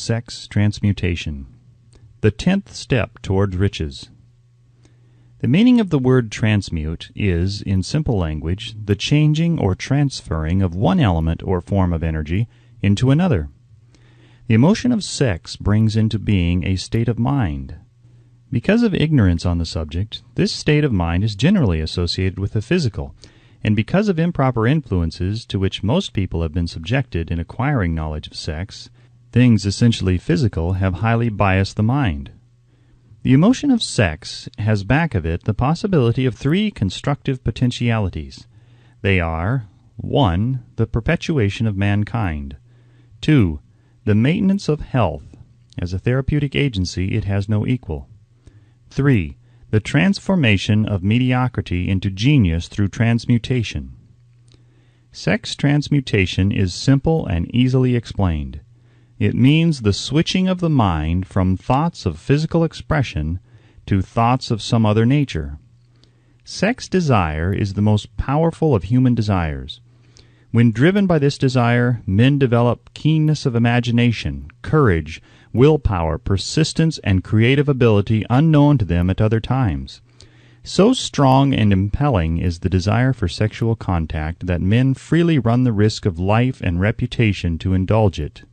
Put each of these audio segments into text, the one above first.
sex transmutation. The 10th step towards riches. The meaning of the word transmute is, in simple language, the changing or transferring of one element or form of energy into another. The emotion of sex brings into being a state of mind. Because of ignorance on the subject, this state of mind is generally associated with the physical, and because of improper influences to which most people have been subjected in acquiring knowledge of sex, things essentially physical have highly biased the mind. The emotion of sex has back of it the possibility of three constructive potentialities. They are 1. The perpetuation of mankind. 2. The maintenance of health. As a therapeutic agency, it has no equal. 3. The transformation of mediocrity into genius through transmutation. Sex transmutation is simple and easily explained. It means the switching of the mind from thoughts of physical expression to thoughts of some other nature. Sex desire is the most powerful of human desires. When driven by this desire, men develop keenness of imagination, courage, willpower, persistence, and creative ability unknown to them at other times. So strong and impelling is the desire for sexual contact that men freely run the risk of life and reputation to indulge it.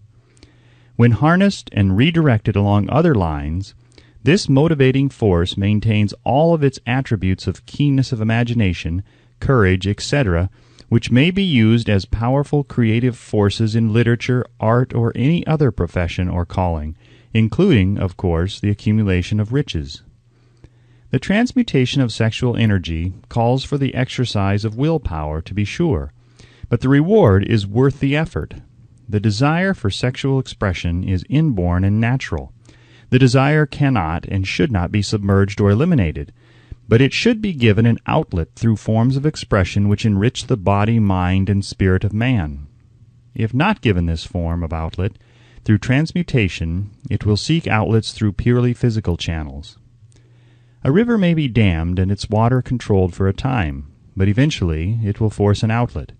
When harnessed and redirected along other lines, this motivating force maintains all of its attributes of keenness of imagination, courage, etc., which may be used as powerful creative forces in literature, art, or any other profession or calling, including, of course, the accumulation of riches. The transmutation of sexual energy calls for the exercise of willpower, to be sure, but the reward is worth the effort. The desire for sexual expression is inborn and natural. The desire cannot and should not be submerged or eliminated, but it should be given an outlet through forms of expression which enrich the body, mind, and spirit of man. If not given this form of outlet, through transmutation, it will seek outlets through purely physical channels. A river may be dammed and its water controlled for a time, but eventually it will force an outlet.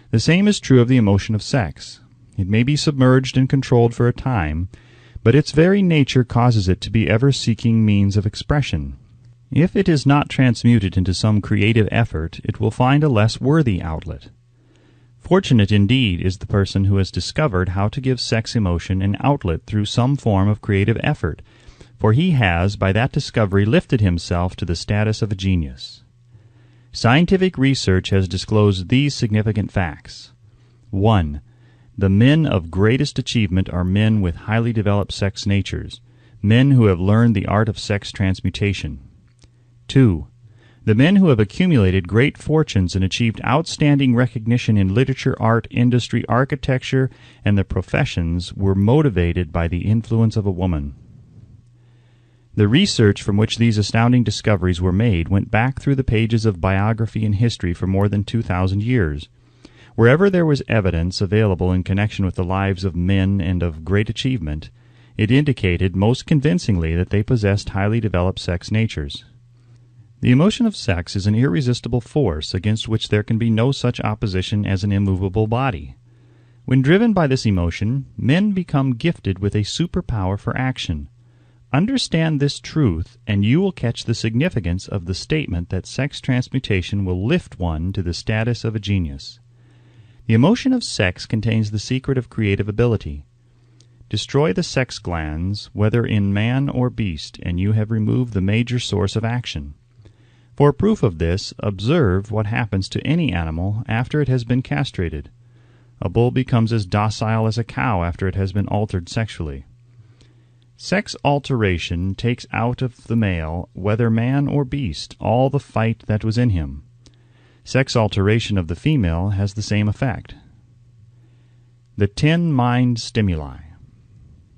The same is true of the emotion of sex. It may be submerged and controlled for a time, but its very nature causes it to be ever seeking means of expression. If it is not transmuted into some creative effort, it will find a less worthy outlet. Fortunate indeed is the person who has discovered how to give sex emotion an outlet through some form of creative effort, for he has, by that discovery, lifted himself to the status of a genius. Scientific research has disclosed these significant facts. 1. The men of greatest achievement are men with highly developed sex natures, men who have learned the art of sex transmutation. 2. The men who have accumulated great fortunes and achieved outstanding recognition in literature, art, industry, architecture, and the professions were motivated by the influence of a woman. The research from which these astounding discoveries were made went back through the pages of biography and history for more than 2,000 years. Wherever there was evidence available in connection with the lives of men and of great achievement, it indicated most convincingly that they possessed highly developed sex natures. The emotion of sex is an irresistible force against which there can be no such opposition as an immovable body. When driven by this emotion, men become gifted with a superpower for action. Understand this truth, and you will catch the significance of the statement that sex transmutation will lift one to the status of a genius. The emotion of sex contains the secret of creative ability. Destroy the sex glands, whether in man or beast, and you have removed the major source of action. For proof of this, observe what happens to any animal after it has been castrated. A bull becomes as docile as a cow after it has been altered sexually. Sex alteration takes out of the male, whether man or beast, all the fight that was in him. Sex alteration of the female has the same effect. The 10 mind stimuli.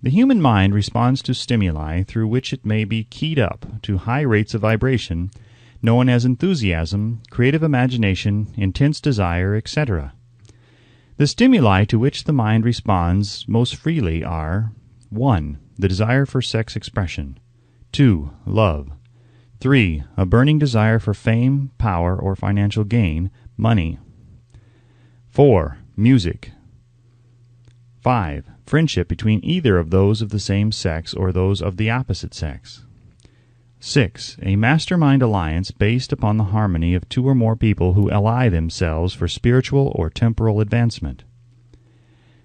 The human mind responds to stimuli through which it may be keyed up to high rates of vibration, known as enthusiasm, creative imagination, intense desire, etc. The stimuli to which the mind responds most freely are 1. The desire for sex expression. 2. Love. 3. A burning desire for fame, power, or financial gain, money. 4. Music. 5. friendship between either of those of the same sex or those of the opposite sex. 6. A mastermind alliance based upon the harmony of two or more people who ally themselves for spiritual or temporal advancement.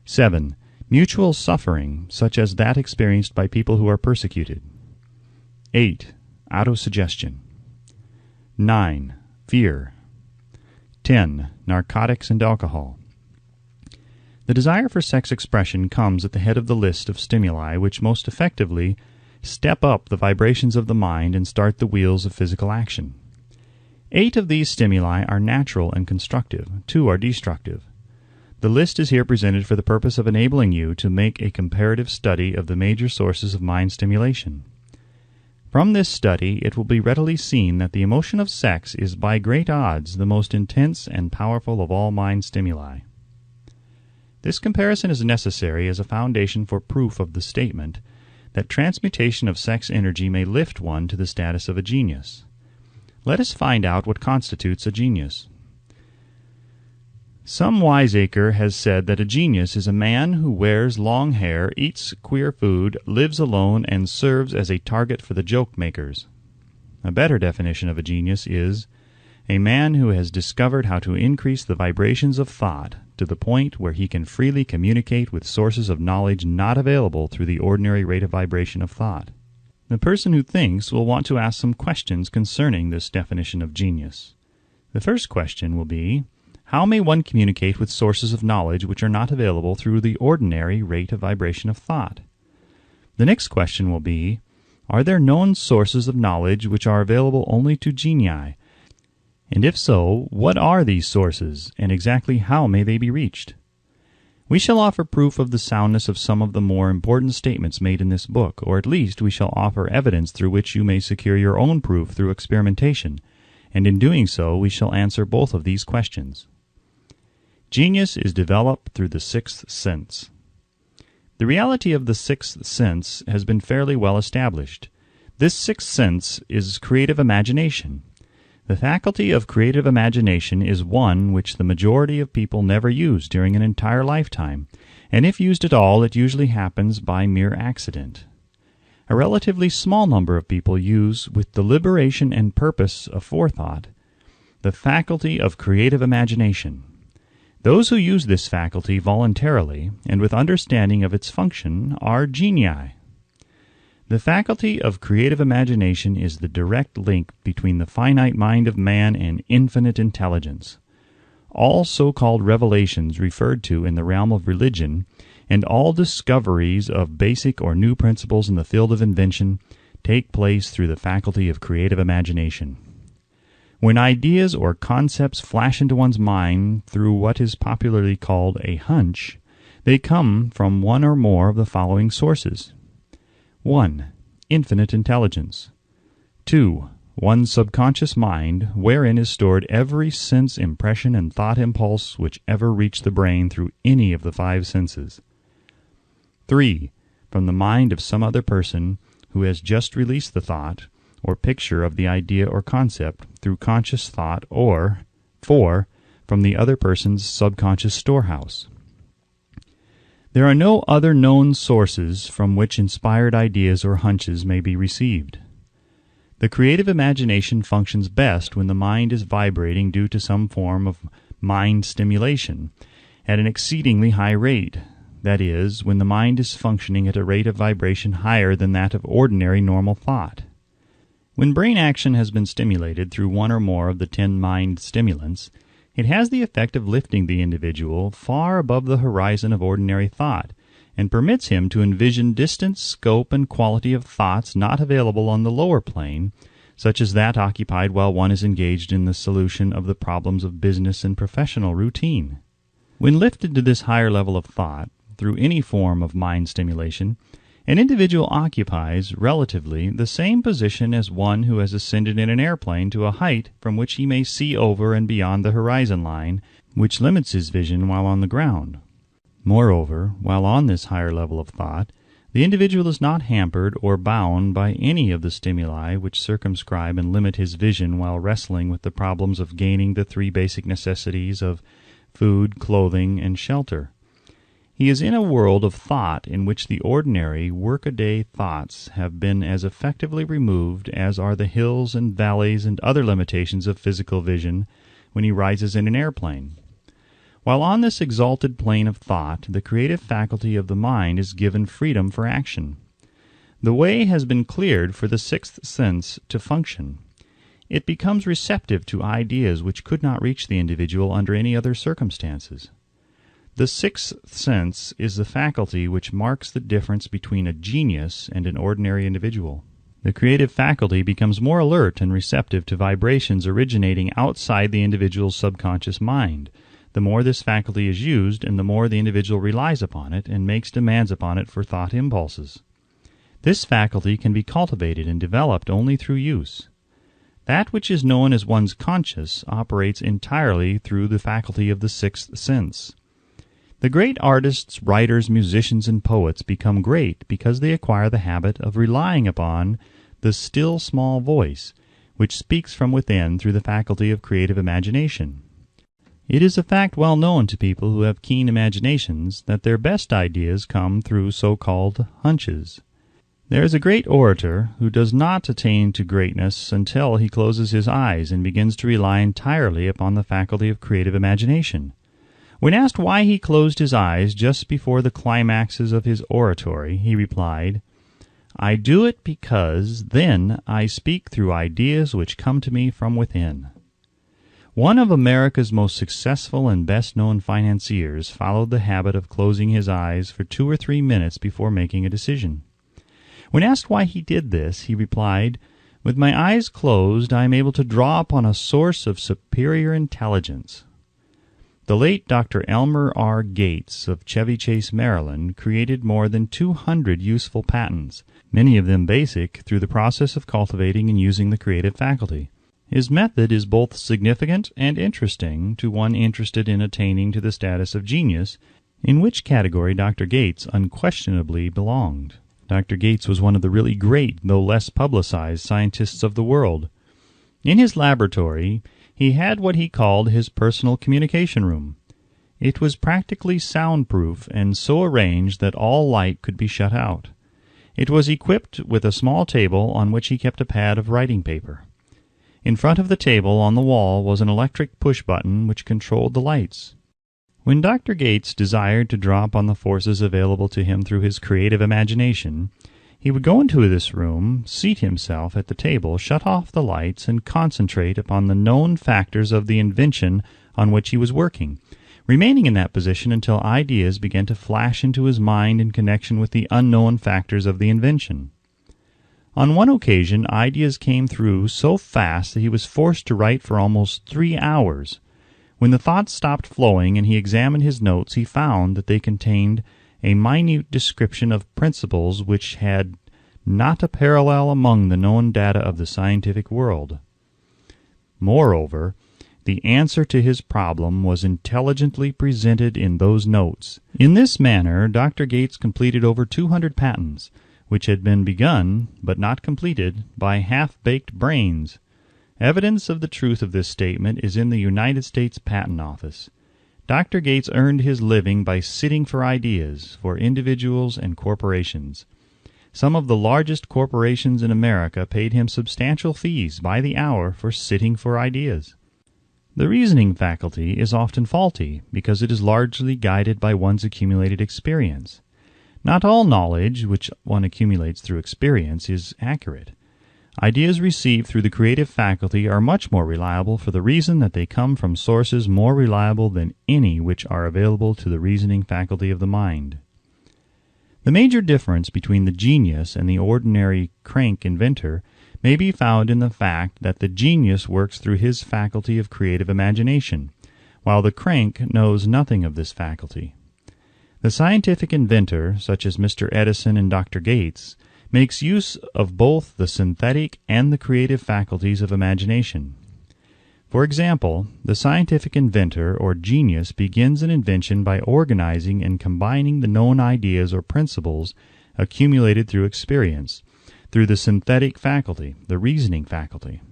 7. Mutual suffering, such as that experienced by people who are persecuted. 8. Autosuggestion. 9. Fear. 10. Narcotics and alcohol. The desire for sex expression comes at the head of the list of stimuli which most effectively step up the vibrations of the mind and start the wheels of physical action. 8 of these stimuli are natural and constructive. 2 are destructive. The list is here presented for the purpose of enabling you to make a comparative study of the major sources of mind stimulation. From this study, it will be readily seen that the emotion of sex is by great odds the most intense and powerful of all mind stimuli. This comparison is necessary as a foundation for proof of the statement that transmutation of sex energy may lift one to the status of a genius. Let us find out what constitutes a genius. Some wiseacre has said that a genius is a man who wears long hair, eats queer food, lives alone, and serves as a target for the joke-makers. A better definition of a genius is a man who has discovered how to increase the vibrations of thought to the point where he can freely communicate with sources of knowledge not available through the ordinary rate of vibration of thought. The person who thinks will want to ask some questions concerning this definition of genius. The first question will be, how may one communicate with sources of knowledge which are not available through the ordinary rate of vibration of thought? The next question will be, are there known sources of knowledge which are available only to genii? And if so, what are these sources, and exactly how may they be reached? We shall offer proof of the soundness of some of the more important statements made in this book, or at least we shall offer evidence through which you may secure your own proof through experimentation, and in doing so we shall answer both of these questions. Genius is developed through the sixth sense. The reality of the sixth sense has been fairly well established. This sixth sense is creative imagination. The faculty of creative imagination is one which the majority of people never use during an entire lifetime, and if used at all, it usually happens by mere accident. A relatively small number of people use, with deliberation and purpose of forethought, the faculty of creative imagination. Those who use this faculty voluntarily and with understanding of its function are genii. The faculty of creative imagination is the direct link between the finite mind of man and infinite intelligence. All so-called revelations referred to in the realm of religion, and all discoveries of basic or new principles in the field of invention, take place through the faculty of creative imagination. When ideas or concepts flash into one's mind through what is popularly called a hunch, they come from one or more of the following sources. 1. Infinite intelligence. 2. One's subconscious mind, wherein is stored every sense impression and thought impulse which ever reached the brain through any of the 5 senses. 3. From the mind of some other person who has just released the thought or picture of the idea or concept through conscious thought, or 4. From the other person's subconscious storehouse. There are no other known sources from which inspired ideas or hunches may be received. The creative imagination functions best when the mind is vibrating due to some form of mind stimulation at an exceedingly high rate, that is, when the mind is functioning at a rate of vibration higher than that of ordinary normal thought. When brain action has been stimulated through one or more of the 10 mind stimulants, it has the effect of lifting the individual far above the horizon of ordinary thought, and permits him to envision distance, scope, and quality of thoughts not available on the lower plane, such as that occupied while one is engaged in the solution of the problems of business and professional routine. When lifted to this higher level of thought, through any form of mind stimulation, an individual occupies, relatively, the same position as one who has ascended in an airplane to a height from which he may see over and beyond the horizon line, which limits his vision while on the ground. Moreover, while on this higher level of thought, the individual is not hampered or bound by any of the stimuli which circumscribe and limit his vision while wrestling with the problems of gaining the 3 basic necessities of food, clothing, and shelter. He is in a world of thought in which the ordinary workaday thoughts have been as effectively removed as are the hills and valleys and other limitations of physical vision when he rises in an airplane. While on this exalted plane of thought, the creative faculty of the mind is given freedom for action. The way has been cleared for the sixth sense to function. It becomes receptive to ideas which could not reach the individual under any other circumstances. The sixth sense is the faculty which marks the difference between a genius and an ordinary individual. The creative faculty becomes more alert and receptive to vibrations originating outside the individual's subconscious mind. The more this faculty is used, and the more the individual relies upon it and makes demands upon it for thought impulses. This faculty can be cultivated and developed only through use. That which is known as one's conscious operates entirely through the faculty of the sixth sense. The great artists, writers, musicians, and poets become great because they acquire the habit of relying upon the still small voice, which speaks from within through the faculty of creative imagination. It is a fact well known to people who have keen imaginations that their best ideas come through so-called hunches. There is a great orator who does not attain to greatness until he closes his eyes and begins to rely entirely upon the faculty of creative imagination. When asked why he closed his eyes just before the climaxes of his oratory, he replied, "I do it because then I speak through ideas which come to me from within." One of America's most successful and best-known financiers followed the habit of closing his eyes for 2 or 3 minutes before making a decision. When asked why he did this, he replied, "With my eyes closed, I am able to draw upon a source of superior intelligence." The late Dr. Elmer R. Gates of Chevy Chase, Maryland, created more than 200 useful patents, many of them basic, through the process of cultivating and using the creative faculty. His method is both significant and interesting to one interested in attaining to the status of genius, in which category Dr. Gates unquestionably belonged. Dr. Gates was one of the really great, though less publicized, scientists of the world. In his laboratory, he had what he called his personal communication room. It was practically soundproof and so arranged that all light could be shut out. It was equipped with a small table on which he kept a pad of writing paper. In front of the table on the wall was an electric push-button which controlled the lights. When Dr. Gates desired to draw upon the forces available to him through his creative imagination, he would go into this room, seat himself at the table, shut off the lights, and concentrate upon the known factors of the invention on which he was working, remaining in that position until ideas began to flash into his mind in connection with the unknown factors of the invention. On one occasion, ideas came through so fast that he was forced to write for almost 3 hours. When the thoughts stopped flowing and he examined his notes, he found that they contained a minute description of principles which had not a parallel among the known data of the scientific world. Moreover, the answer to his problem was intelligently presented in those notes. In this manner, Dr. Gates completed over 200 patents, which had been begun, but not completed, by half-baked brains. Evidence of the truth of this statement is in the United States Patent Office. Dr. Gates earned his living by sitting for ideas for individuals and corporations. Some of the largest corporations in America paid him substantial fees by the hour for sitting for ideas. The reasoning faculty is often faulty because it is largely guided by one's accumulated experience. Not all knowledge which one accumulates through experience is accurate. Ideas received through the creative faculty are much more reliable for the reason that they come from sources more reliable than any which are available to the reasoning faculty of the mind. The major difference between the genius and the ordinary crank inventor may be found in the fact that the genius works through his faculty of creative imagination, while the crank knows nothing of this faculty. The scientific inventor, such as Mr. Edison and Dr. Gates, makes use of both the synthetic and the creative faculties of imagination. For example, the scientific inventor or genius begins an invention by organizing and combining the known ideas or principles accumulated through experience, through the synthetic faculty, the reasoning faculty.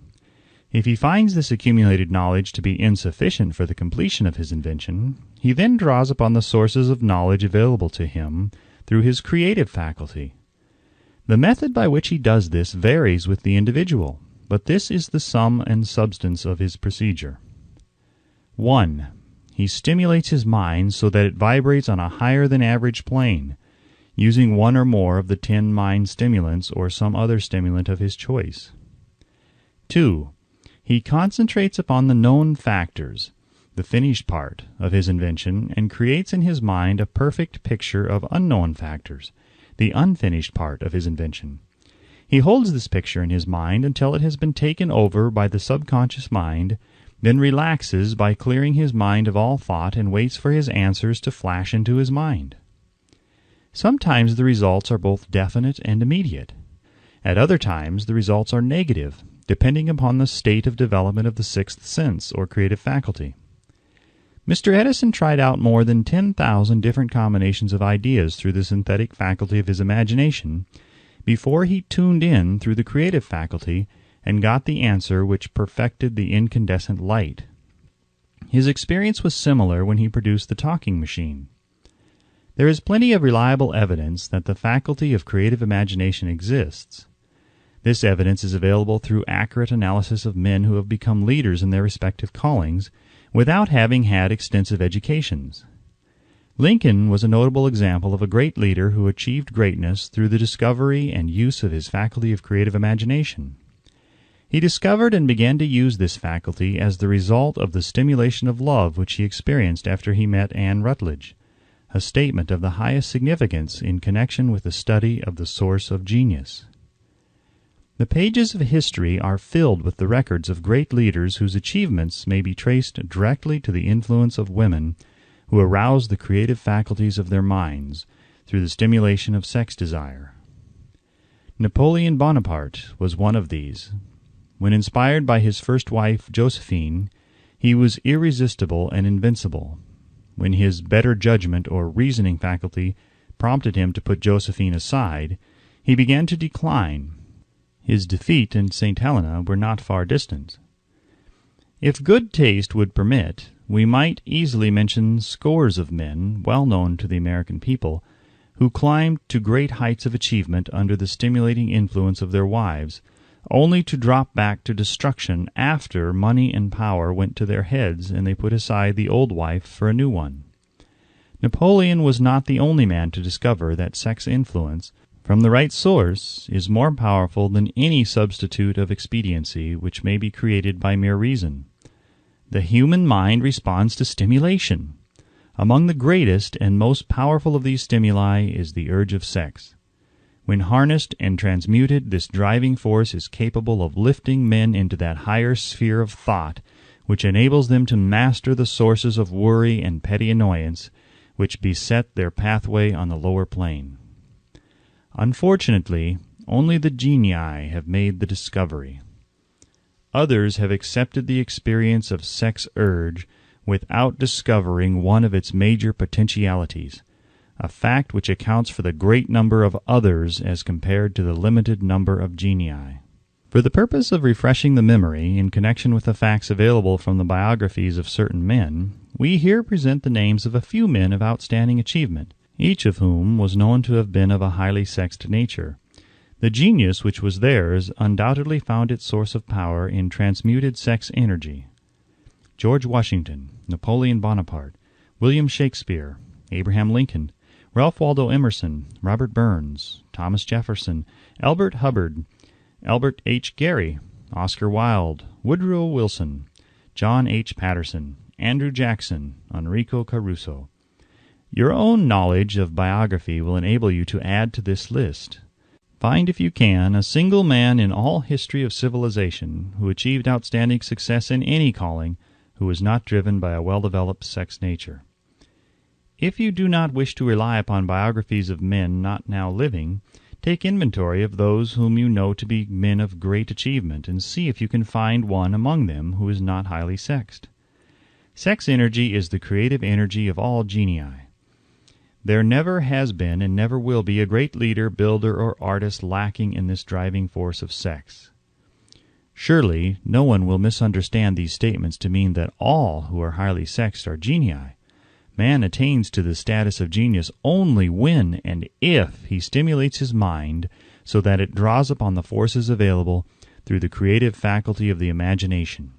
If he finds this accumulated knowledge to be insufficient for the completion of his invention, he then draws upon the sources of knowledge available to him through his creative faculty. The method by which he does this varies with the individual, but this is the sum and substance of his procedure. 1. He stimulates his mind so that it vibrates on a higher than average plane, using one or more of the 10 mind stimulants or some other stimulant of his choice. 2. He concentrates upon the known factors, the finished part, of his invention, and creates in his mind a perfect picture of unknown factors, the unfinished part of his invention. He holds this picture in his mind until it has been taken over by the subconscious mind, then relaxes by clearing his mind of all thought and waits for his answers to flash into his mind. Sometimes the results are both definite and immediate. At other times the results are negative, depending upon the state of development of the sixth sense or creative faculty. Mr. Edison tried out more than 10,000 different combinations of ideas through the synthetic faculty of his imagination before he tuned in through the creative faculty and got the answer which perfected the incandescent light. His experience was similar when he produced the talking machine. There is plenty of reliable evidence that the faculty of creative imagination exists. This evidence is available through accurate analysis of men who have become leaders in their respective callings without having had extensive educations. Lincoln was a notable example of a great leader who achieved greatness through the discovery and use of his faculty of creative imagination. He discovered and began to use this faculty as the result of the stimulation of love which he experienced after he met Anne Rutledge, a statement of the highest significance in connection with the study of the source of genius. The pages of history are filled with the records of great leaders whose achievements may be traced directly to the influence of women who aroused the creative faculties of their minds through the stimulation of sex desire. Napoleon Bonaparte was one of these. When inspired by his first wife, Josephine, he was irresistible and invincible. When his better judgment or reasoning faculty prompted him to put Josephine aside, he began to decline. His defeat and St. Helena were not far distant. If good taste would permit, we might easily mention scores of men, well known to the American people, who climbed to great heights of achievement under the stimulating influence of their wives, only to drop back to destruction after money and power went to their heads and they put aside the old wife for a new one. Napoleon was not the only man to discover that sex influence, from the right source, is more powerful than any substitute of expediency which may be created by mere reason. The human mind responds to stimulation. Among the greatest and most powerful of these stimuli is the urge of sex. When harnessed and transmuted, this driving force is capable of lifting men into that higher sphere of thought which enables them to master the sources of worry and petty annoyance which beset their pathway on the lower plane. Unfortunately, only the genii have made the discovery. Others have accepted the experience of sex urge without discovering one of its major potentialities, a fact which accounts for the great number of others as compared to the limited number of genii. For the purpose of refreshing the memory in connection with the facts available from the biographies of certain men, we here present the names of a few men of outstanding achievement, each of whom was known to have been of a highly sexed nature. The genius which was theirs undoubtedly found its source of power in transmuted sex energy. George Washington, Napoleon Bonaparte, William Shakespeare, Abraham Lincoln, Ralph Waldo Emerson, Robert Burns, Thomas Jefferson, Albert Hubbard, Albert H. Gary, Oscar Wilde, Woodrow Wilson, John H. Patterson, Andrew Jackson, Enrico Caruso. Your own knowledge of biography will enable you to add to this list. Find, if you can, a single man in all history of civilization who achieved outstanding success in any calling who was not driven by a well-developed sex nature. If you do not wish to rely upon biographies of men not now living, take inventory of those whom you know to be men of great achievement, and see if you can find one among them who is not highly sexed. Sex energy is the creative energy of all genii. There never has been and never will be a great leader, builder, or artist lacking in this driving force of sex. Surely no one will misunderstand these statements to mean that all who are highly sexed are genii. Man attains to the status of genius only when and if he stimulates his mind so that it draws upon the forces available through the creative faculty of the imagination.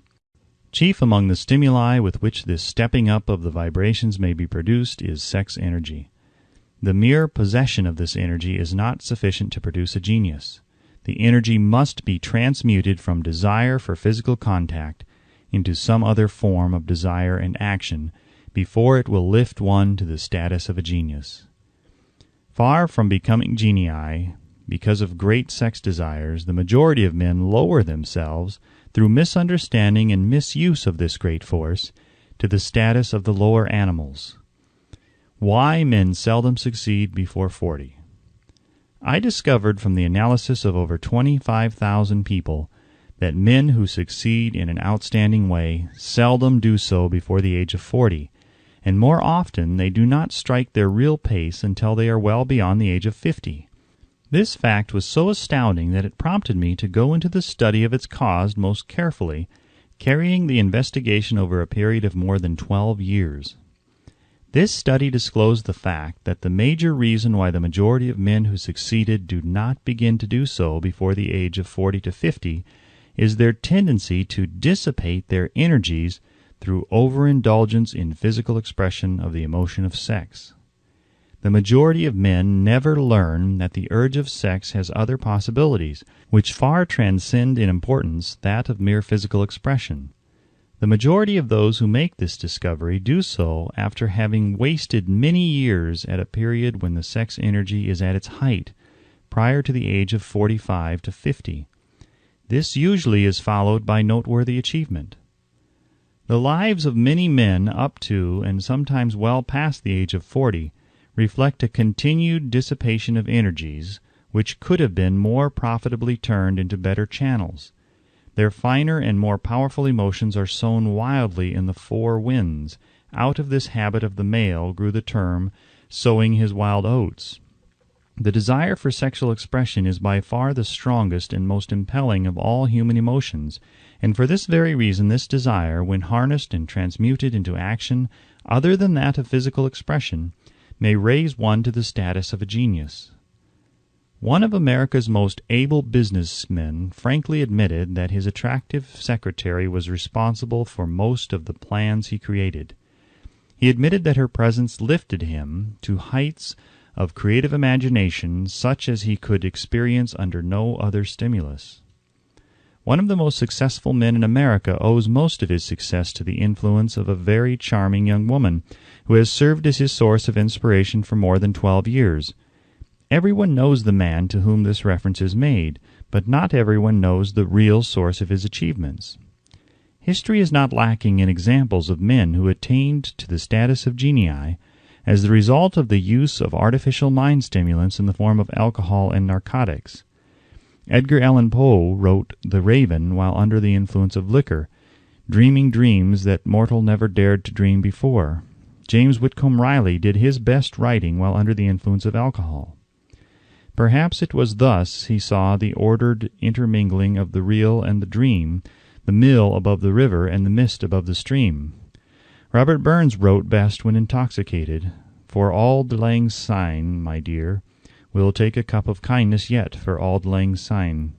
Chief among the stimuli with which this stepping up of the vibrations may be produced is sex energy. The mere possession of this energy is not sufficient to produce a genius. The energy must be transmuted from desire for physical contact into some other form of desire and action before it will lift one to the status of a genius. Far from becoming genii, because of great sex desires, the majority of men lower themselves through misunderstanding and misuse of this great force to the status of the lower animals. Why men seldom succeed before 40. I discovered from the analysis of over 25,000 people that men who succeed in an outstanding way seldom do so before the age of 40, and more often they do not strike their real pace until they are well beyond the age of 50. This fact was so astounding that it prompted me to go into the study of its cause most carefully, carrying the investigation over a period of more than 12 years. This study disclosed the fact that the major reason why the majority of men who succeeded do not begin to do so before the age of 40 to 50 is their tendency to dissipate their energies through overindulgence in physical expression of the emotion of sex. The majority of men never learn that the urge of sex has other possibilities, which far transcend in importance that of mere physical expression. The majority of those who make this discovery do so after having wasted many years at a period when the sex energy is at its height, prior to the age of 45 to 50. This usually is followed by noteworthy achievement. The lives of many men up to and sometimes well past the age of 40 reflect a continued dissipation of energies which could have been more profitably turned into better channels. Their finer and more powerful emotions are sown wildly in the four winds. Out of this habit of the male grew the term, sowing his wild oats. The desire for sexual expression is by far the strongest and most impelling of all human emotions, and for this very reason this desire, when harnessed and transmuted into action other than that of physical expression, may raise one to the status of a genius. One of America's most able businessmen frankly admitted that his attractive secretary was responsible for most of the plans he created. He admitted that her presence lifted him to heights of creative imagination such as he could experience under no other stimulus. One of the most successful men in America owes most of his success to the influence of a very charming young woman who has served as his source of inspiration for more than 12 years. Everyone knows the man to whom this reference is made, but not everyone knows the real source of his achievements. History is not lacking in examples of men who attained to the status of genii as the result of the use of artificial mind stimulants in the form of alcohol and narcotics. Edgar Allan Poe wrote The Raven while under the influence of liquor, dreaming dreams that mortal never dared to dream before. James Whitcomb Riley did his best writing while under the influence of alcohol. Perhaps it was thus he saw the ordered intermingling of the real and the dream, the mill above the river and the mist above the stream. Robert Burns wrote best when intoxicated. For auld lang syne, my dear, we'll take a cup of kindness yet for auld lang syne.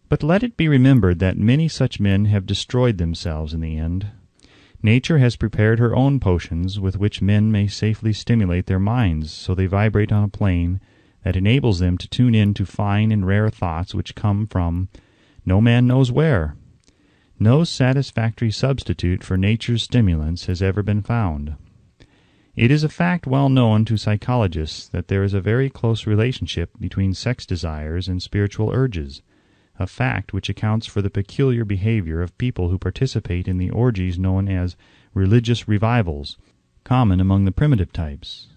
But let it be remembered that many such men have destroyed themselves in the end. Nature has prepared her own potions with which men may safely stimulate their minds, so they vibrate on a plane that enables them to tune in to fine and rare thoughts which come from no man knows where. No satisfactory substitute for nature's stimulants has ever been found. It is a fact well known to psychologists that there is a very close relationship between sex desires and spiritual urges, a fact which accounts for the peculiar behavior of people who participate in the orgies known as religious revivals, common among the primitive types.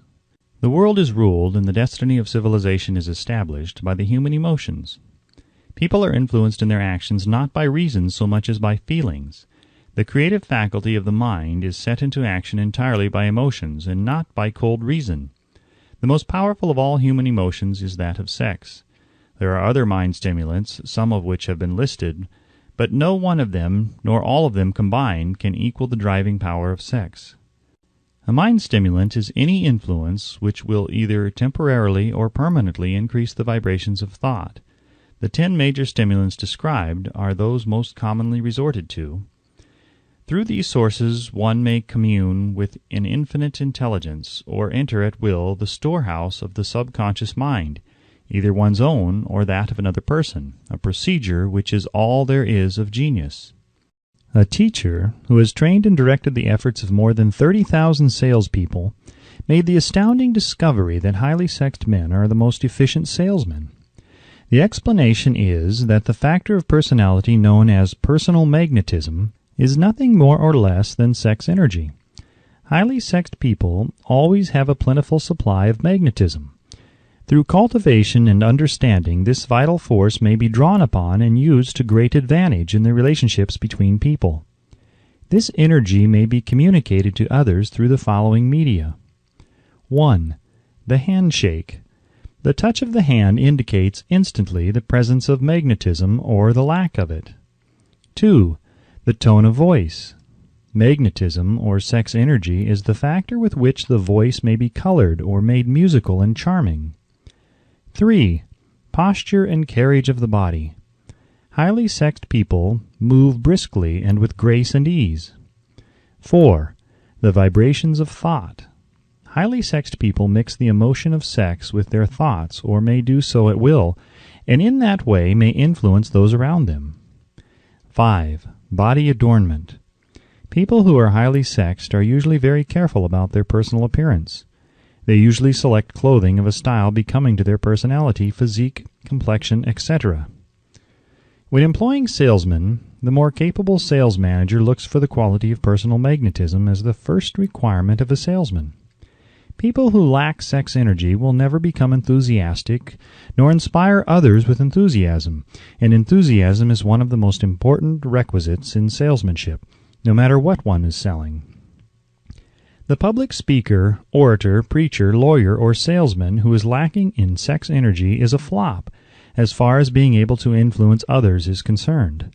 The world is ruled and the destiny of civilization is established by the human emotions. People are influenced in their actions not by reason so much as by feelings. The creative faculty of the mind is set into action entirely by emotions and not by cold reason. The most powerful of all human emotions is that of sex. There are other mind stimulants, some of which have been listed, but no one of them, nor all of them combined, can equal the driving power of sex. A mind stimulant is any influence which will either temporarily or permanently increase the vibrations of thought. The 10 major stimulants described are those most commonly resorted to. Through these sources one may commune with an infinite intelligence, or enter at will the storehouse of the subconscious mind, either one's own or that of another person, a procedure which is all there is of genius. A teacher who has trained and directed the efforts of more than 30,000 salespeople made the astounding discovery that highly sexed men are the most efficient salesmen. The explanation is that the factor of personality known as personal magnetism is nothing more or less than sex energy. Highly sexed people always have a plentiful supply of magnetism. Through cultivation and understanding, this vital force may be drawn upon and used to great advantage in the relationships between people. This energy may be communicated to others through the following media. 1. The handshake. The touch of the hand indicates instantly the presence of magnetism or the lack of it. 2. The tone of voice. Magnetism, or sex energy, is the factor with which the voice may be colored or made musical and charming. 3. Posture and carriage of the body. Highly sexed people move briskly and with grace and ease. 4. The vibrations of thought. Highly sexed people mix the emotion of sex with their thoughts, or may do so at will, and in that way may influence those around them. 5. Body adornment. People who are highly sexed are usually very careful about their personal appearance. They usually select clothing of a style becoming to their personality, physique, complexion, etc. When employing salesmen, the more capable sales manager looks for the quality of personal magnetism as the first requirement of a salesman. People who lack sex energy will never become enthusiastic, nor inspire others with enthusiasm, and enthusiasm is one of the most important requisites in salesmanship, no matter what one is selling. The public speaker, orator, preacher, lawyer, or salesman who is lacking in sex energy is a flop, as far as being able to influence others is concerned.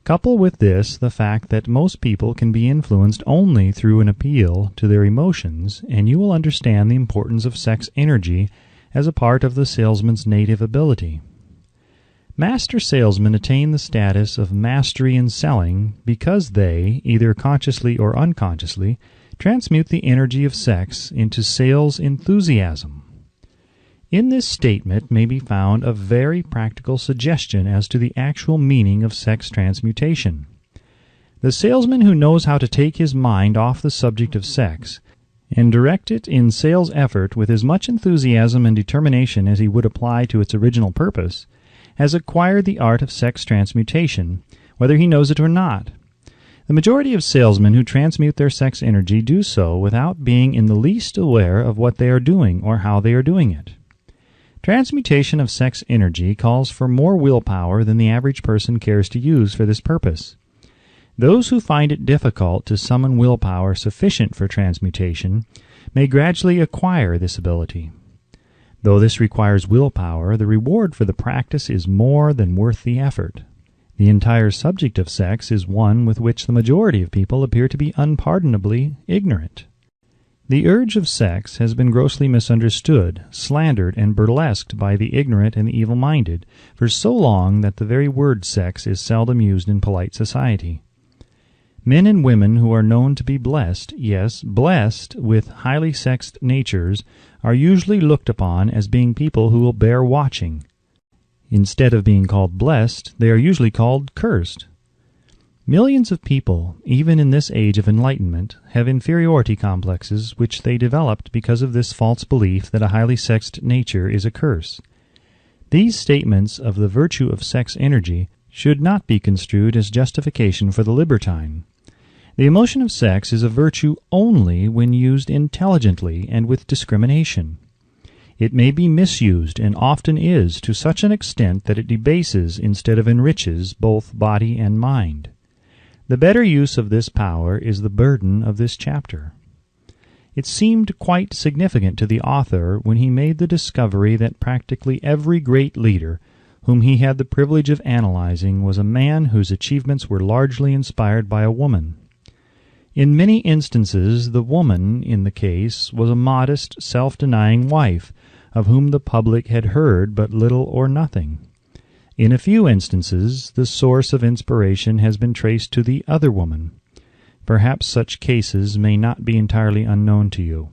Couple with this the fact that most people can be influenced only through an appeal to their emotions, and you will understand the importance of sex energy as a part of the salesman's native ability. Master salesmen attain the status of mastery in selling because they, either consciously or unconsciously, transmute the energy of sex into sales enthusiasm. In this statement may be found a very practical suggestion as to the actual meaning of sex transmutation. The salesman who knows how to take his mind off the subject of sex and direct it in sales effort with as much enthusiasm and determination as he would apply to its original purpose, has acquired the art of sex transmutation, whether he knows it or not. The majority of salesmen who transmute their sex energy do so without being in the least aware of what they are doing or how they are doing it. Transmutation of sex energy calls for more willpower than the average person cares to use for this purpose. Those who find it difficult to summon willpower sufficient for transmutation may gradually acquire this ability. Though this requires willpower, the reward for the practice is more than worth the effort. The entire subject of sex is one with which the majority of people appear to be unpardonably ignorant. The urge of sex has been grossly misunderstood, slandered, and burlesqued by the ignorant and the evil-minded for so long that the very word sex is seldom used in polite society. Men and women who are known to be blessed, yes, blessed with highly sexed natures, are usually looked upon as being people who will bear watching. Instead of being called blessed, they are usually called cursed. Millions of people, even in this age of enlightenment, have inferiority complexes which they developed because of this false belief that a highly sexed nature is a curse. These statements of the virtue of sex energy should not be construed as justification for the libertine. The emotion of sex is a virtue only when used intelligently and with discrimination. It may be misused, and often is, to such an extent that it debases instead of enriches both body and mind. The better use of this power is the burden of this chapter. It seemed quite significant to the author when he made the discovery that practically every great leader whom he had the privilege of analyzing was a man whose achievements were largely inspired by a woman. In many instances, the woman in the case was a modest, self-denying wife, of whom the public had heard but little or nothing. In a few instances, the source of inspiration has been traced to the other woman. Perhaps such cases may not be entirely unknown to you.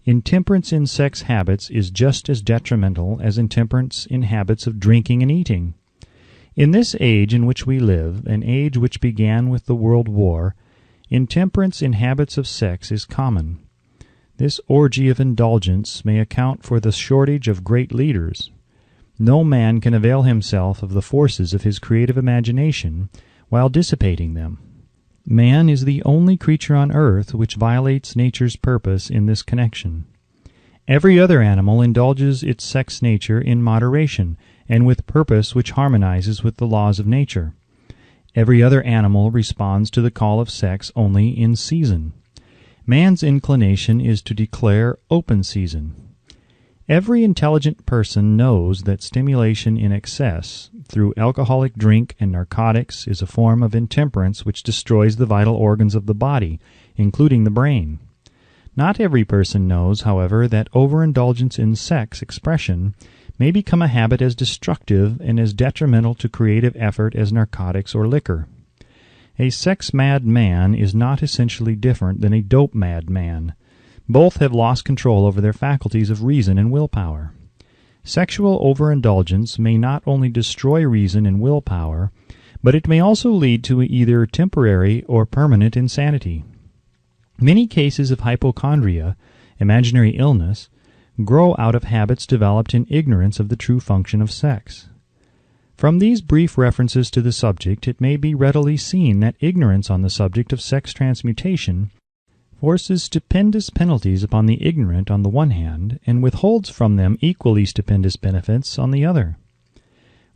Intemperance in sex habits is just as detrimental as intemperance in habits of drinking and eating. In this age in which we live, an age which began with the World War, intemperance in habits of sex is common. This orgy of indulgence may account for the shortage of great leaders. No man can avail himself of the forces of his creative imagination while dissipating them. Man is the only creature on earth which violates nature's purpose in this connection. Every other animal indulges its sex nature in moderation and with purpose which harmonizes with the laws of nature. Every other animal responds to the call of sex only in season. Man's inclination is to declare open season. Every intelligent person knows that stimulation in excess through alcoholic drink and narcotics is a form of intemperance which destroys the vital organs of the body, including the brain. Not every person knows, however, that overindulgence in sex expression may become a habit as destructive and as detrimental to creative effort as narcotics or liquor. A sex-mad man is not essentially different than a dope-mad man. Both have lost control over their faculties of reason and willpower. Sexual overindulgence may not only destroy reason and willpower, but it may also lead to either temporary or permanent insanity. Many cases of hypochondria, imaginary illness, grow out of habits developed in ignorance of the true function of sex. From these brief references to the subject, it may be readily seen that ignorance on the subject of sex transmutation forces stupendous penalties upon the ignorant on the one hand, and withholds from them equally stupendous benefits on the other.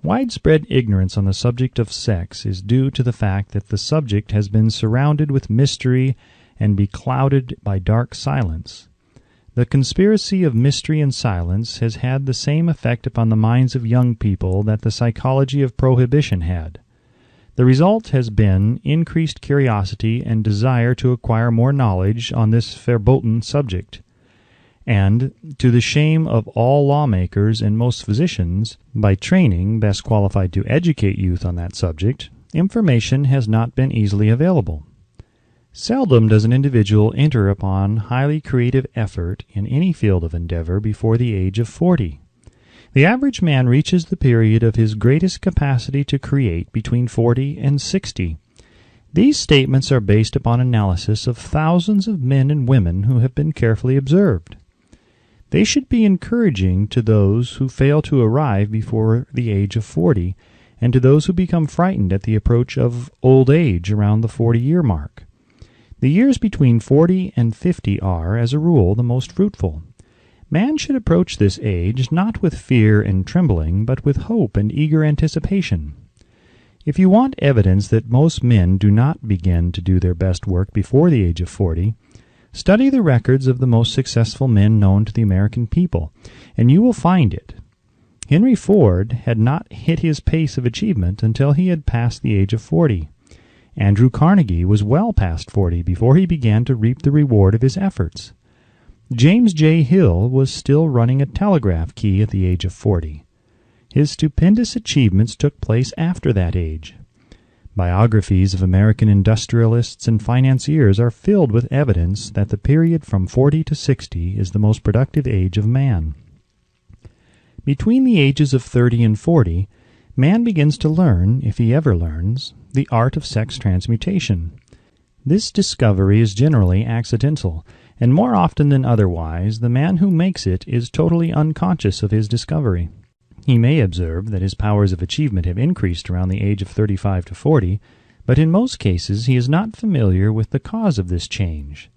Widespread ignorance on the subject of sex is due to the fact that the subject has been surrounded with mystery and beclouded by dark silence. The conspiracy of mystery and silence has had the same effect upon the minds of young people that the psychology of prohibition had. The result has been increased curiosity and desire to acquire more knowledge on this verboten subject. And, to the shame of all lawmakers and most physicians, by training best qualified to educate youth on that subject, information has not been easily available. Seldom does an individual enter upon highly creative effort in any field of endeavor before the age of 40. The average man reaches the period of his greatest capacity to create between 40 and 60. These statements are based upon analysis of thousands of men and women who have been carefully observed. They should be encouraging to those who fail to arrive before the age of 40, and to those who become frightened at the approach of old age around the 40-year mark. The years between 40 and 50 are, as a rule, the most fruitful. Man should approach this age not with fear and trembling, but with hope and eager anticipation. If you want evidence that most men do not begin to do their best work before the age of 40, study the records of the most successful men known to the American people, and you will find it. Henry Ford had not hit his pace of achievement until he had passed the age of 40. Andrew Carnegie was well past 40 before he began to reap the reward of his efforts. James J. Hill was still running a telegraph key at the age of 40. His stupendous achievements took place after that age. Biographies of American industrialists and financiers are filled with evidence that the period from 40 to 60 is the most productive age of man. Between the ages of 30 and 40, man begins to learn, if he ever learns, the art of sex transmutation. This discovery is generally accidental, and more often than otherwise, the man who makes it is totally unconscious of his discovery. He may observe that his powers of achievement have increased around the age of 35 to 40, but in most cases he is not familiar with the cause of this change,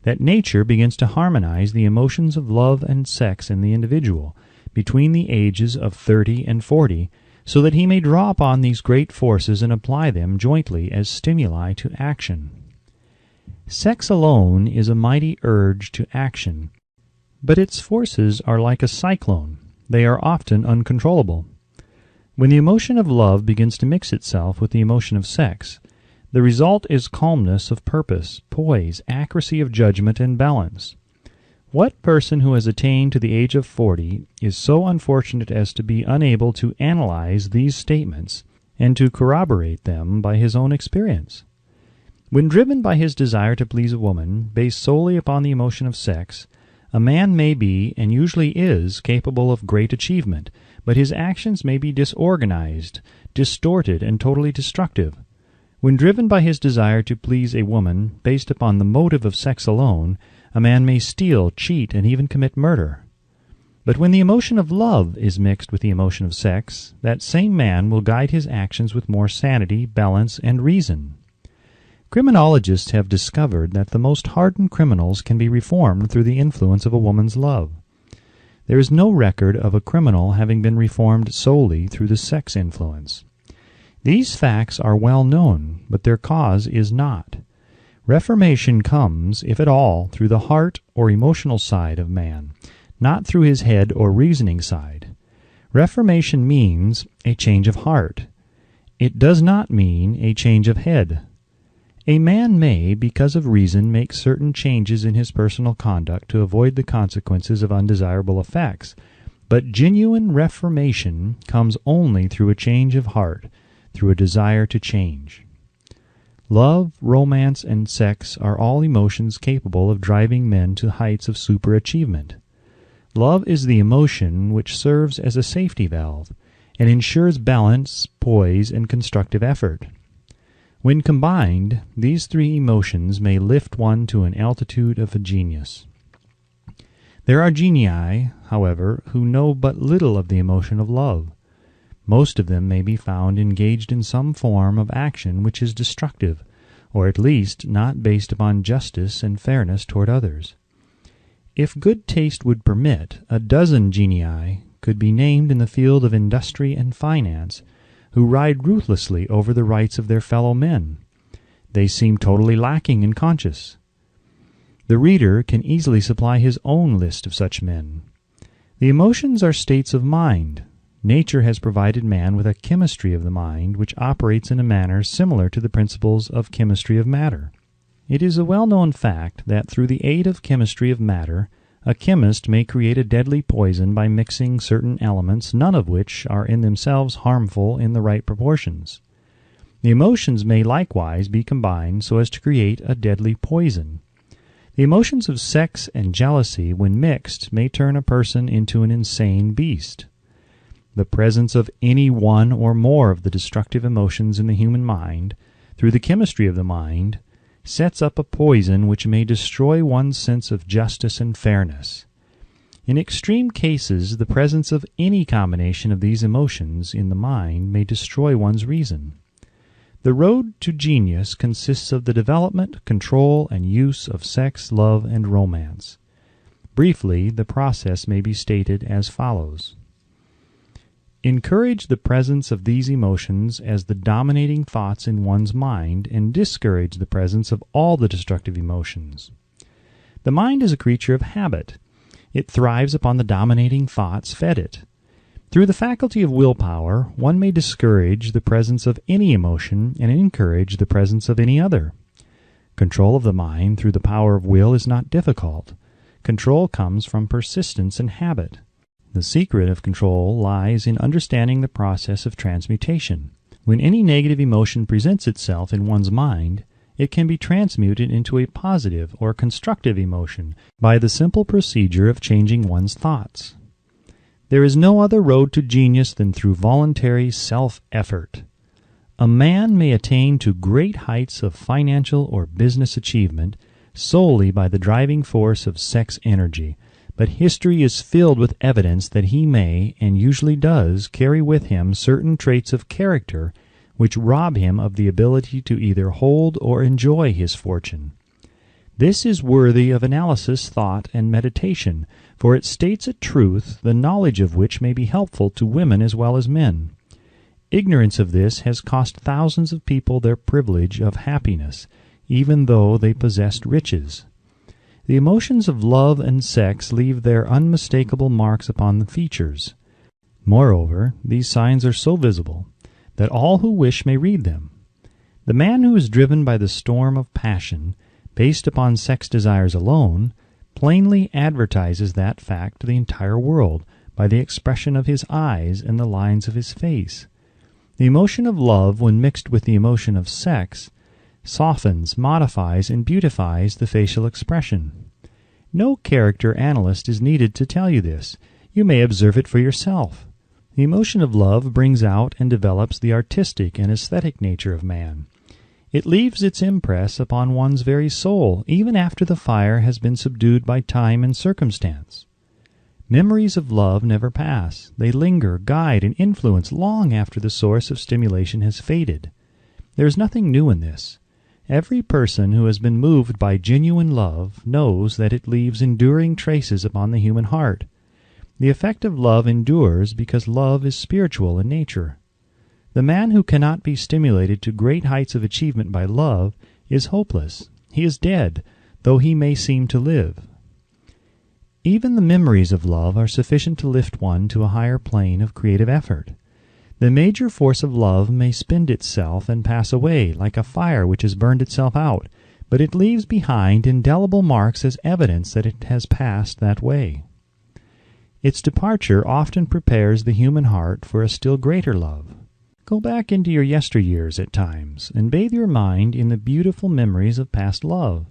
that nature begins to harmonize the emotions of love and sex in the individual between the ages of 30 and 40, so that he may draw upon these great forces and apply them jointly as stimuli to action. Sex alone is a mighty urge to action, but its forces are like a cyclone. They are often uncontrollable. When the emotion of love begins to mix itself with the emotion of sex, the result is calmness of purpose, poise, accuracy of judgment, and balance. What person who has attained to the age of 40 is so unfortunate as to be unable to analyze these statements and to corroborate them by his own experience? When driven by his desire to please a woman, based solely upon the emotion of sex, a man may be, and usually is, capable of great achievement, but his actions may be disorganized, distorted, and totally destructive. When driven by his desire to please a woman, based upon the motive of sex alone, a man may steal, cheat, and even commit murder. But when the emotion of love is mixed with the emotion of sex, that same man will guide his actions with more sanity, balance, and reason. Criminologists have discovered that the most hardened criminals can be reformed through the influence of a woman's love. There is no record of a criminal having been reformed solely through the sex influence. These facts are well known, but their cause is not. Reformation comes, if at all, through the heart or emotional side of man, not through his head or reasoning side. Reformation means a change of heart. It does not mean a change of head. A man may, because of reason, make certain changes in his personal conduct to avoid the consequences of undesirable effects, but genuine reformation comes only through a change of heart, through a desire to change. Love, romance, and sex are all emotions capable of driving men to heights of superachievement. Love is the emotion which serves as a safety valve and ensures balance, poise, and constructive effort. When combined, these three emotions may lift one to an altitude of a genius. There are genii, however, who know but little of the emotion of love. Most of them may be found engaged in some form of action which is destructive, or at least not based upon justice and fairness toward others. If good taste would permit, a dozen genii could be named in the field of industry and finance, who ride ruthlessly over the rights of their fellow men. They seem totally lacking in conscience. The reader can easily supply his own list of such men. The emotions are states of mind. Nature has provided man with a chemistry of the mind which operates in a manner similar to the principles of chemistry of matter. It is a well-known fact that through the aid of chemistry of matter, a chemist may create a deadly poison by mixing certain elements, none of which are in themselves harmful in the right proportions. The emotions may likewise be combined so as to create a deadly poison. The emotions of sex and jealousy, when mixed, may turn a person into an insane beast. The presence of any one or more of the destructive emotions in the human mind, through the chemistry of the mind, sets up a poison which may destroy one's sense of justice and fairness. In extreme cases, the presence of any combination of these emotions in the mind may destroy one's reason. The road to genius consists of the development, control, and use of sex, love, and romance. Briefly, the process may be stated as follows. Encourage the presence of these emotions as the dominating thoughts in one's mind, and discourage the presence of all the destructive emotions. The mind is a creature of habit. It thrives upon the dominating thoughts fed it. Through the faculty of willpower, one may discourage the presence of any emotion and encourage the presence of any other. Control of the mind through the power of will is not difficult. Control comes from persistence and habit. The secret of control lies in understanding the process of transmutation. When any negative emotion presents itself in one's mind, it can be transmuted into a positive or constructive emotion by the simple procedure of changing one's thoughts. There is no other road to genius than through voluntary self-effort. A man may attain to great heights of financial or business achievement solely by the driving force of sex energy, but history is filled with evidence that he may, and usually does, carry with him certain traits of character which rob him of the ability to either hold or enjoy his fortune. This is worthy of analysis, thought, and meditation, for it states a truth, the knowledge of which may be helpful to women as well as men. Ignorance of this has cost thousands of people their privilege of happiness, even though they possessed riches. The emotions of love and sex leave their unmistakable marks upon the features. Moreover, these signs are so visible that all who wish may read them. The man who is driven by the storm of passion, based upon sex desires alone, plainly advertises that fact to the entire world by the expression of his eyes and the lines of his face. The emotion of love, when mixed with the emotion of sex, softens, modifies, and beautifies the facial expression. No character analyst is needed to tell you this. You may observe it for yourself. The emotion of love brings out and develops the artistic and aesthetic nature of man. It leaves its impress upon one's very soul, even after the fire has been subdued by time and circumstance. Memories of love never pass. They linger, guide, and influence long after the source of stimulation has faded. There is nothing new in this. Every person who has been moved by genuine love knows that it leaves enduring traces upon the human heart. The effect of love endures because love is spiritual in nature. The man who cannot be stimulated to great heights of achievement by love is hopeless. He is dead, though he may seem to live. Even the memories of love are sufficient to lift one to a higher plane of creative effort. The major force of love may spend itself and pass away, like a fire which has burned itself out, but it leaves behind indelible marks as evidence that it has passed that way. Its departure often prepares the human heart for a still greater love. Go back into your yesteryears at times, and bathe your mind in the beautiful memories of past love.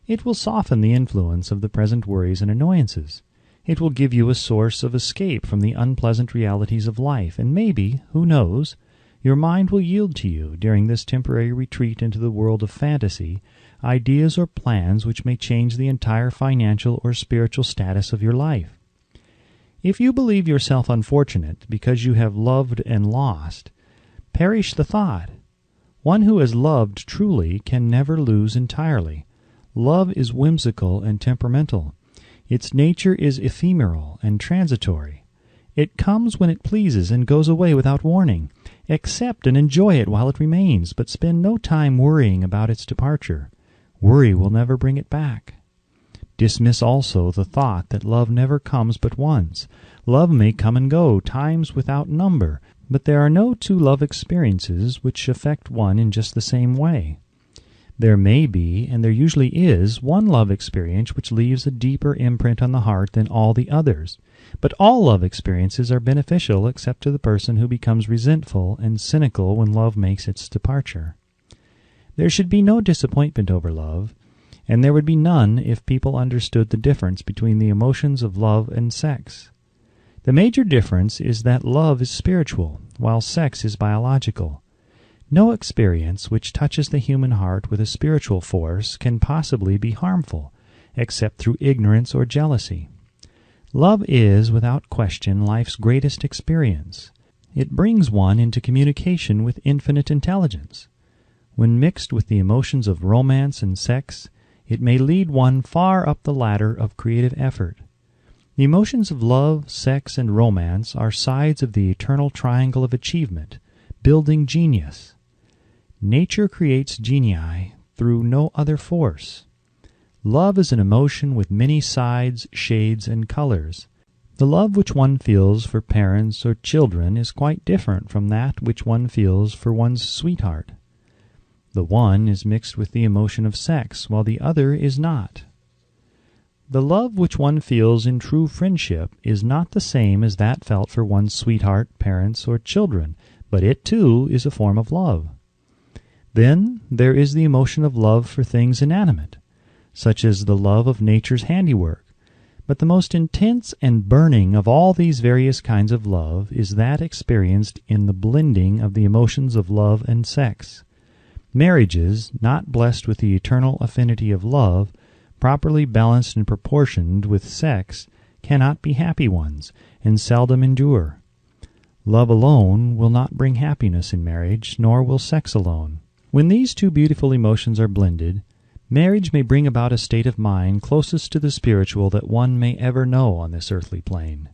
It will soften the influence of the present worries and annoyances. It will give you a source of escape from the unpleasant realities of life, and maybe, who knows, your mind will yield to you, during this temporary retreat into the world of fantasy, ideas or plans which may change the entire financial or spiritual status of your life. If you believe yourself unfortunate because you have loved and lost, perish the thought. One who has loved truly can never lose entirely. Love is whimsical and temperamental. Its nature is ephemeral and transitory. It comes when it pleases and goes away without warning. Accept and enjoy it while it remains, but spend no time worrying about its departure. Worry will never bring it back. Dismiss also the thought that love never comes but once. Love may come and go, times without number, but there are no two love experiences which affect one in just the same way. There may be, and there usually is, one love experience which leaves a deeper imprint on the heart than all the others. But all love experiences are beneficial except to the person who becomes resentful and cynical when love makes its departure. There should be no disappointment over love, and there would be none if people understood the difference between the emotions of love and sex. The major difference is that love is spiritual, while sex is biological. No experience which touches the human heart with a spiritual force can possibly be harmful, except through ignorance or jealousy. Love is, without question, life's greatest experience. It brings one into communication with infinite intelligence. When mixed with the emotions of romance and sex, it may lead one far up the ladder of creative effort. The emotions of love, sex, and romance are sides of the eternal triangle of achievement, building genius. Nature creates genii through no other force. Love is an emotion with many sides, shades, and colors. The love which one feels for parents or children is quite different from that which one feels for one's sweetheart. The one is mixed with the emotion of sex, while the other is not. The love which one feels in true friendship is not the same as that felt for one's sweetheart, parents, or children, but it too is a form of love. Then there is the emotion of love for things inanimate, such as the love of nature's handiwork. But the most intense and burning of all these various kinds of love is that experienced in the blending of the emotions of love and sex. Marriages, not blessed with the eternal affinity of love, properly balanced and proportioned with sex, cannot be happy ones, and seldom endure. Love alone will not bring happiness in marriage, nor will sex alone. When these two beautiful emotions are blended, marriage may bring about a state of mind closest to the spiritual that one may ever know on this earthly plane.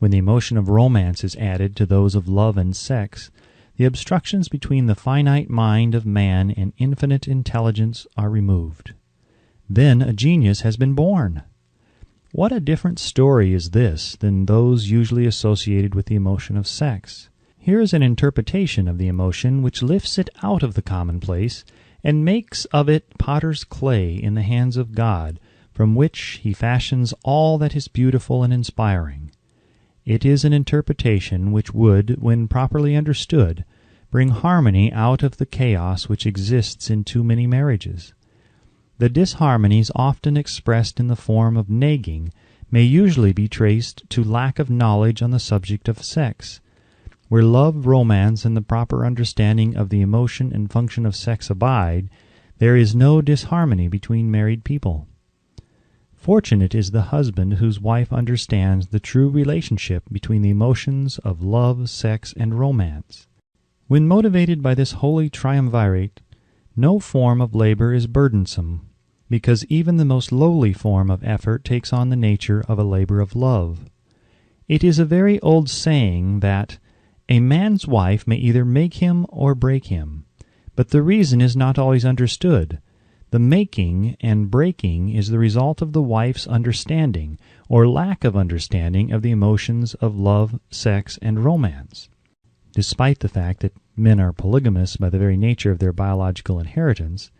When the emotion of romance is added to those of love and sex, the obstructions between the finite mind of man and infinite intelligence are removed. Then a genius has been born. What a different story is this than those usually associated with the emotion of sex. Here is an interpretation of the emotion which lifts it out of the commonplace and makes of it potter's clay in the hands of God, from which he fashions all that is beautiful and inspiring. It is an interpretation which would, when properly understood, bring harmony out of the chaos which exists in too many marriages. The disharmonies often expressed in the form of nagging may usually be traced to lack of knowledge on the subject of sex. Where love, romance, and the proper understanding of the emotion and function of sex abide, there is no disharmony between married people. Fortunate is the husband whose wife understands the true relationship between the emotions of love, sex, and romance. When motivated by this holy triumvirate, no form of labor is burdensome, because even the most lowly form of effort takes on the nature of a labor of love. It is a very old saying that a man's wife may either make him or break him, but the reason is not always understood. The making and breaking is the result of the wife's understanding or lack of understanding of the emotions of love, sex, and romance. Despite the fact that men are polygamous by the very nature of their biological inheritance,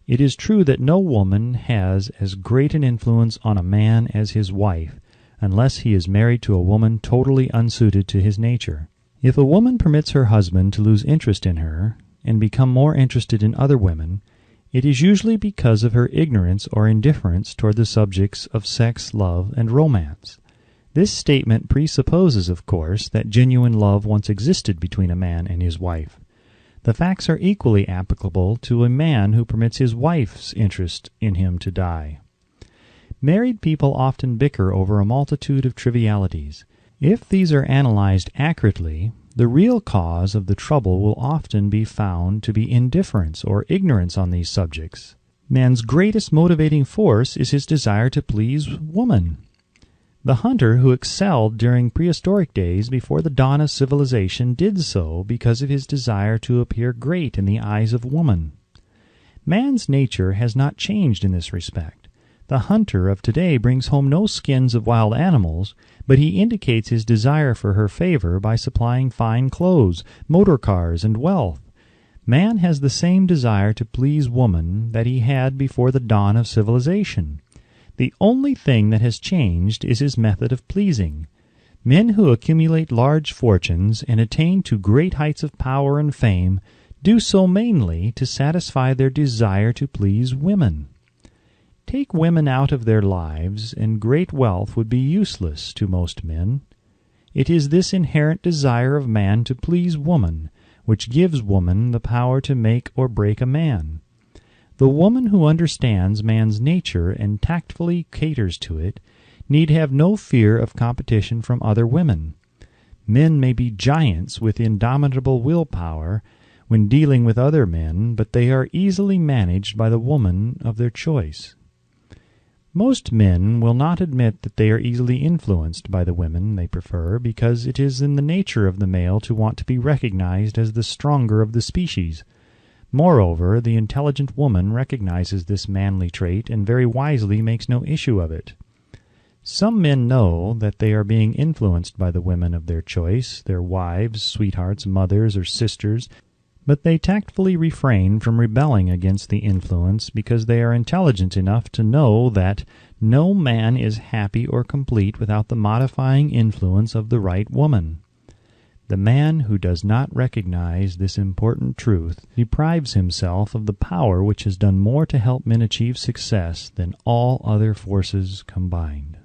it is true that no woman has as great an influence on a man as his wife, unless he is married to a woman totally unsuited to his nature. If a woman permits her husband to lose interest in her, and become more interested in other women, it is usually because of her ignorance or indifference toward the subjects of sex, love, and romance. This statement presupposes, of course, that genuine love once existed between a man and his wife. The facts are equally applicable to a man who permits his wife's interest in him to die. Married people often bicker over a multitude of trivialities. If these are analyzed accurately, the real cause of the trouble will often be found to be indifference or ignorance on these subjects. Man's greatest motivating force is his desire to please woman. The hunter who excelled during prehistoric days before the dawn of civilization did so because of his desire to appear great in the eyes of woman. Man's nature has not changed in this respect. The hunter of today brings home no skins of wild animals, but he indicates his desire for her favor by supplying fine clothes, motor cars, and wealth. Man has the same desire to please woman that he had before the dawn of civilization. The only thing that has changed is his method of pleasing. Men who accumulate large fortunes and attain to great heights of power and fame do so mainly to satisfy their desire to please women. Take women out of their lives, and great wealth would be useless to most men. It is this inherent desire of man to please woman which gives woman the power to make or break a man. The woman who understands man's nature and tactfully caters to it need have no fear of competition from other women. Men may be giants with indomitable willpower when dealing with other men, but they are easily managed by the woman of their choice. Most men will not admit that they are easily influenced by the women they prefer, because it is in the nature of the male to want to be recognized as the stronger of the species. Moreover, the intelligent woman recognizes this manly trait and very wisely makes no issue of it. Some men know that they are being influenced by the women of their choice, their wives, sweethearts, mothers, or sisters, but they tactfully refrain from rebelling against the influence because they are intelligent enough to know that no man is happy or complete without the modifying influence of the right woman. The man who does not recognize this important truth deprives himself of the power which has done more to help men achieve success than all other forces combined.